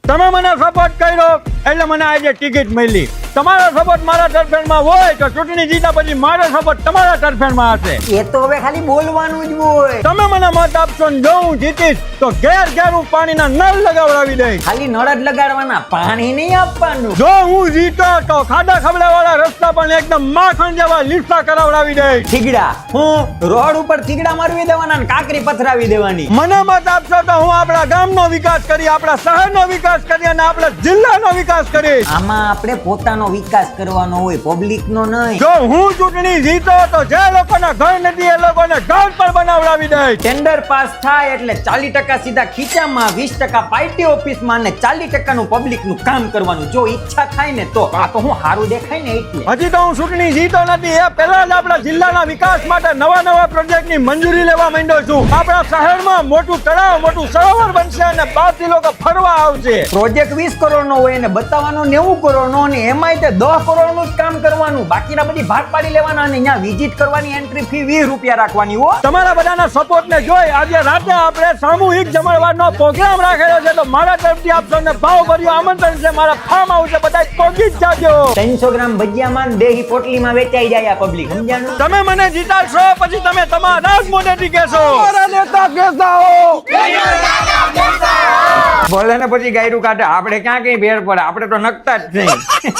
તમે મને સપોર્ટ કર્યો એટલે મને આજે ટિકિટ મળી. તમારો સપોર્ટ મારા તરફેણમાં હોય તો ચૂંટણી જીતા પછી મારો સપોર્ટ તમારા તરફેણમાં હશે. એ તો હવે ખાલી બોલવાનું જ હોય. તમે મને મત આપશો ને જો હું જીતીશ તો ઘેર ઘેર હું પાણીના નળ લગાવડાવી દઈશ. ખાલી નળ જ લગાડવાના, પાણી નહીં આપવાનું. જો હું જીતો તો ખાડા ખબડાવાળા રસ્તા પણ એકદમ માખણ જેવા લીસા કરાવડાવી દઈશ. થીગડા હું રોડ ઉપર થીગડા મારવી દેવાના ને કાકરી પથરાવી દેવાની. મને મત આપશો તો હું આપણા ગામનો વિકાસ કરી, આપણા શહેરનો વિકાસ કરી અને આપણા જિલ્લાનો વિકાસ કરીશ. આમાં આપણે પોતાનો વિકાસ કરવાનો હોય, પબ્લિક નો નહીં. જો હું ચૂંટણી જીતો તો જે લોકોના ઘર નથી એ લોકોને ઘર પર બનાવડાવી દઈશ. ટેન્ડર પાસ થાય એટલે 40% સીધા ખીચામાં, 20% પાર્ટી ઓફિસમાં અને 40% નું પબ્લિક નું કામ કરવાનું. જો ઈચ્છા થાય ને તો આ તો હું હારું દેખાય ને એટલે. હજી તો હું ચૂંટણી જીતો નથી એ પહેલા જ આપણા જિલ્લાના વિકાસ માટે નવા પ્રોજેક્ટની મંજૂરી લેવા માંડ્યો છું. આપણા શહેરમાં મોટું તળાવ, મોટું સરોવર બનશે અને બહારથી લોકો ફરવા આવશે. પ્રોજેક્ટ 20 કરોડ નો હોય ને બતાવવાનો 90 કરોડ નો, અને એમાંય તે 10 કરોડ નું જ કામ કરવાનું. બાકીના બધી ભાગ પાડી લેવાના અને અહીંયા વિઝિટ કરવાની એન્ટ્રી ફી 20 રૂપિયા રાખવાની હો. તમારા બધાના સપોર્ટ ને જોઈ આજે રાતે આપણે સામૂહિક જમણવારનો પ્રોગ્રામ રાખેલો છે. તો મારા તરફથી આપ સૌને ભાવભર્યું આમંત્રણ છે. મારા ફાર્મ હાઉસ છે, બધા પહોંચી જ જાજો. 300 ગ્રામ ભજીયામાં દેહી પોટલીમાં વેચાઈ જાય આ પબ્લિક, સમજાણું? તમે મને જીતાડશો પછી તમે તમારા જ મોઢેથી કહેશો મારા નેતા કેસાઓ બોલે ને પછી ગાયરું કાઢે. આપણે ક્યાં કઈ ભેર પડે, આપણે તો નકતા જ નહીં.